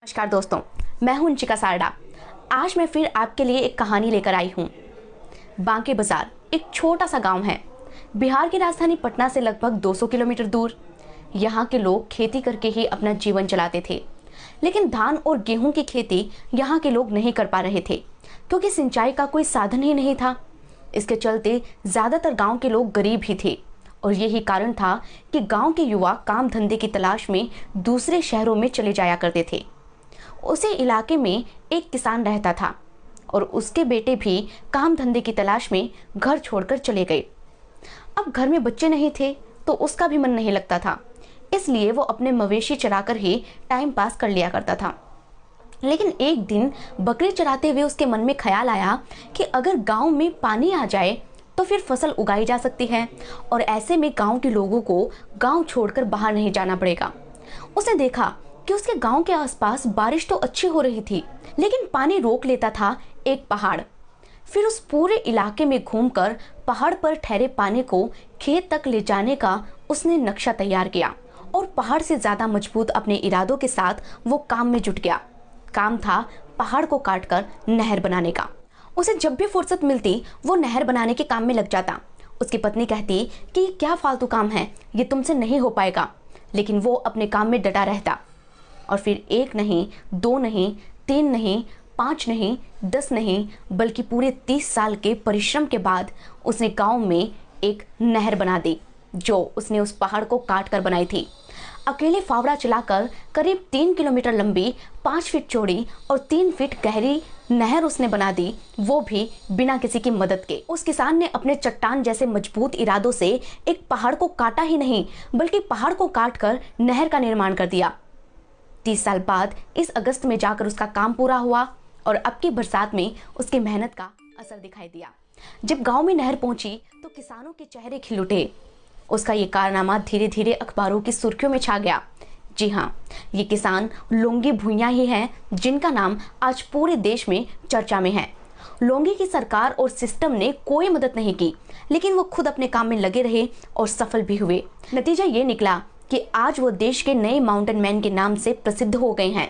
नमस्कार दोस्तों, मैं हूं अंशिका सारडा। आज मैं फिर आपके लिए एक कहानी लेकर आई हूं। बांके बाजार एक छोटा सा गांव है, बिहार की राजधानी पटना से लगभग 200 किलोमीटर दूर। यहां के लोग खेती करके ही अपना जीवन चलाते थे, लेकिन धान और गेहूं की खेती यहां के लोग नहीं कर पा रहे थे क्योंकि सिंचाई का कोई साधन ही नहीं था। इसके चलते ज्यादातर गाँव के लोग गरीब ही थे और यही कारण था कि गाँव के युवा काम धंधे की तलाश में दूसरे शहरों में चले जाया करते थे। उसी इलाके में एक किसान रहता था और उसके बेटे भी काम धंधे की तलाश में घर छोड़कर चले गए। अब घर में बच्चे नहीं थे तो उसका भी मन नहीं लगता था, इसलिए वो अपने मवेशी चराकर ही टाइम पास कर लिया करता था। लेकिन एक दिन बकरी चराते हुए उसके मन में ख्याल आया कि अगर गांव में पानी आ जाए तो फिर फसल उगाई जा सकती है और ऐसे में गांव के लोगों को गांव छोड़कर बाहर नहीं जाना पड़ेगा। उसने देखा कि उसके गांव के आसपास बारिश तो अच्छी हो रही थी, लेकिन पानी रोक लेता था एक पहाड़। फिर उस पूरे इलाके में घूमकर पहाड़ पर ठहरे पानी को खेत तक ले जाने का उसने नक्शा तैयार किया और पहाड़ से ज्यादा मजबूत अपने इरादों के साथ वो काम में जुट गया। काम था पहाड़ को काटकर नहर बनाने का। उसे जब भी फुर्सत मिलती वो नहर बनाने के काम में लग जाता। उसकी पत्नी कहती कि क्या फालतू काम है, ये तुमसे नहीं हो पाएगा, लेकिन वो अपने काम में डटा रहता। और फिर 1 नहीं, 2 नहीं, 3 नहीं, 5 नहीं, 10 नहीं, बल्कि पूरे 30 साल के परिश्रम के बाद उसने गांव में एक नहर बना दी, जो उसने उस पहाड़ को काट कर बनाई थी। अकेले फावड़ा चलाकर करीब 3 किलोमीटर लंबी, 5 फीट चौड़ी और 3 फीट गहरी नहर उसने बना दी, वो भी बिना किसी की मदद के। उस किसान ने अपने चट्टान जैसे मजबूत इरादों से एक पहाड़ को काटा ही नहीं, बल्कि पहाड़ को काट कर नहर का निर्माण कर दिया। 30 साल बाद इस अगस्त में जाकर उसका काम पूरा हुआ और अब की बरसात में उसकी मेहनत का असर दिखाई दिया। जब गांव में नहर पहुंची तो किसानों के चेहरे खिल उठे। उसका ये कारनामा धीरे धीरे अखबारों की सुर्खियों में छा गया। जी हाँ, ये किसान लोंगी भुइयां ही हैं, जिनका नाम आज पूरे देश में चर्चा में है। लोंगी की सरकार और सिस्टम ने कोई मदद नहीं की, लेकिन वो खुद अपने काम में लगे रहे और सफल भी हुए। नतीजा ये निकला कि आज वो देश के नए माउंटेन मैन के नाम से प्रसिद्ध हो गए हैं।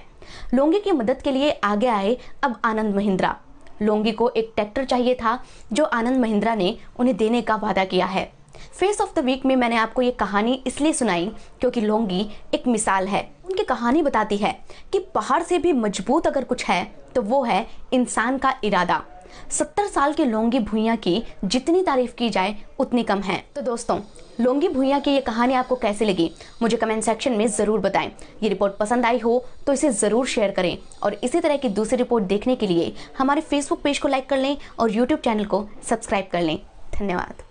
लोंगी की मदद के लिए आगे आए अब आनंद महिंद्रा। लोंगी को एक ट्रैक्टर चाहिए था, जो आनंद महिंद्रा ने उन्हें देने का वादा किया है। फेस ऑफ द वीक में मैंने आपको ये कहानी इसलिए सुनाई क्योंकि लोंगी एक मिसाल है। उनकी कहानी बताती है कि पहाड़ से भी मजबूत अगर कुछ है तो वो है इंसान का इरादा। 70 साल के लोंगी भुइयां की जितनी तारीफ की जाए उतनी कम है। तो दोस्तों, लोंगी भुइयां की ये कहानी आपको कैसी लगी मुझे कमेंट सेक्शन में जरूर बताएं। ये रिपोर्ट पसंद आई हो तो इसे जरूर शेयर करें और इसी तरह की दूसरी रिपोर्ट देखने के लिए हमारे फेसबुक पेज को लाइक कर लें और यूट्यूब चैनल को सब्सक्राइब कर लें। धन्यवाद।